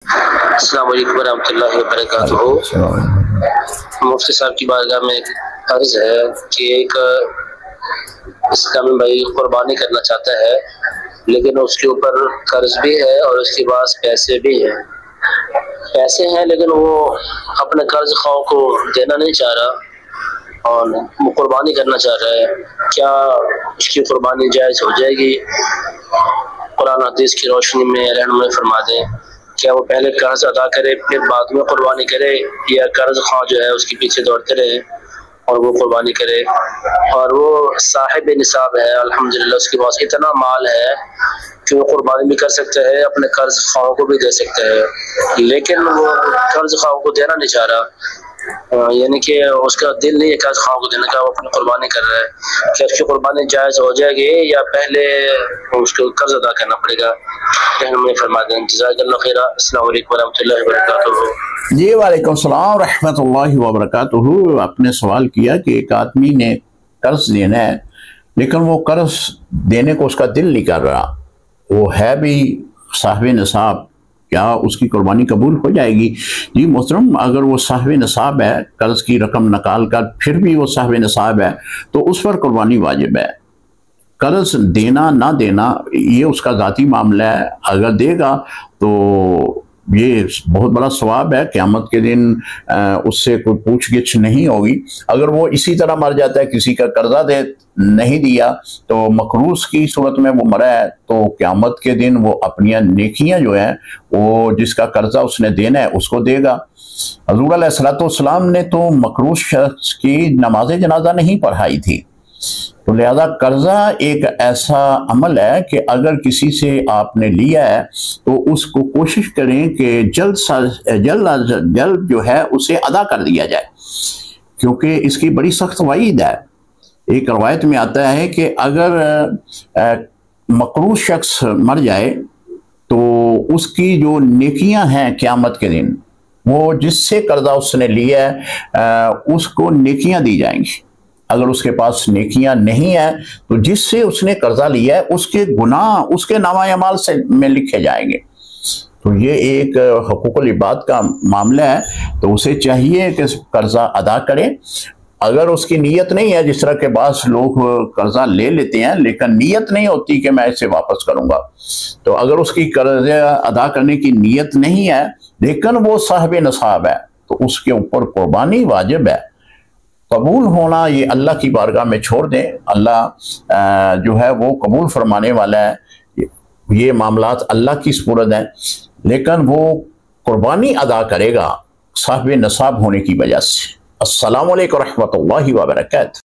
السلام علیکم ورحمۃ اللہ وبرکاتہ۔ مفتی صاحب کی بارگاہ میں عرض ہے کہ ایک اسلامی بھائی قربانی کرنا چاہتا ہے، لیکن اس کے اوپر قرض بھی ہے اور اس کے پاس پیسے بھی ہیں۔ پیسے ہیں لیکن وہ اپنے قرض خواہ کو دینا نہیں چاہ رہا اور وہ قربانی کرنا چاہ رہا ہے۔ کیا اس کی قربانی جائز ہو جائے گی؟ قرآن حدیث کی روشنی میں رہنمائی فرما دیں۔ کیا وہ پہلے قرض ادا کرے پھر بعد میں قربانی کرے، یا قرض خواہ جو ہے اس کے پیچھے دوڑتے رہے اور وہ قربانی کرے؟ اور وہ صاحب نصاب ہے، الحمدللہ اس کے پاس اتنا مال ہے کہ وہ قربانی بھی کر سکتا ہے، اپنے قرض خواہوں کو بھی دے سکتا ہے، لیکن وہ قرض خواہوں کو دینا نہیں چاہ رہا، یعنی کہ اس کا دل نہیں ہے قرض خواہوں کو دینے کا، وہ اپنی قربانی کر رہا ہے۔ کیا اس کی قربانی جائز ہو جائے گی یا پہلے اس کو قرض ادا کرنا پڑے گا؟ رہنمائی فرما دیں۔ جزاک اللہ خیر۔ السلام علیکم ورحمۃ اللہ وبرکاتہ۔ جی وعلیکم السلام ورحمۃ اللہ وبرکاتہ۔ آپ نے سوال کیا کہ ایک آدمی نے قرض دینا ہے لیکن وہ قرض دینے کو اس کا دل نہیں کر رہا، وہ ہے بھی صاحب نصاب، کیا اس کی قربانی قبول ہو جائے گی؟ جی محترم، اگر وہ صاحب نصاب ہے، قرض کی رقم نکال کر پھر بھی وہ صاحب نصاب ہے تو اس پر قربانی واجب ہے۔ قرض دینا نہ دینا یہ اس کا ذاتی معاملہ ہے، اگر دے گا تو یہ بہت بڑا ثواب ہے، قیامت کے دن اس سے کوئی پوچھ گچھ نہیں ہوگی۔ اگر وہ اسی طرح مر جاتا ہے، کسی کا قرضہ نہیں دیا تو مقروض کی صورت میں وہ مرا ہے، تو قیامت کے دن وہ اپنی نیکیاں جو ہیں وہ جس کا قرضہ اس نے دینا ہے اس کو دے گا۔ حضور علیہ السلام نے تو مقروض شخص کی نماز جنازہ نہیں پڑھائی تھی، تو لہذا قرضہ ایک ایسا عمل ہے کہ اگر کسی سے آپ نے لیا ہے تو اس کو کوشش کریں کہ جلد جو ہے اسے ادا کر دیا جائے، کیونکہ اس کی بڑی سخت وعید ہے۔ ایک روایت میں آتا ہے کہ اگر مقروض شخص مر جائے تو اس کی جو نیکیاں ہیں قیامت کے دن، وہ جس سے قرضہ اس نے لیا ہے اس کو نیکیاں دی جائیں گی۔ اگر اس کے پاس نیکیاں نہیں ہیں تو جس سے اس نے قرضہ لیا ہے اس کے گناہ اس کے نامہ اعمال میں لکھے جائیں گے۔ تو یہ ایک حقوق العباد کا معاملہ ہے، تو اسے چاہیے کہ قرضہ ادا کرے۔ اگر اس کی نیت نہیں ہے، جس طرح کے بعض لوگ قرضہ لے لیتے ہیں لیکن نیت نہیں ہوتی کہ میں اسے واپس کروں گا، تو اگر اس کی قرضہ ادا کرنے کی نیت نہیں ہے لیکن وہ صاحب نصاب ہے تو اس کے اوپر قربانی واجب ہے۔ قبول ہونا یہ اللہ کی بارگاہ میں چھوڑ دیں، اللہ جو ہے وہ قبول فرمانے والا ہے، یہ معاملات اللہ کی سپرد ہیں، لیکن وہ قربانی ادا کرے گا صاحب نصاب ہونے کی وجہ سے۔ السلام علیکم ورحمۃ اللہ وبرکاتہ۔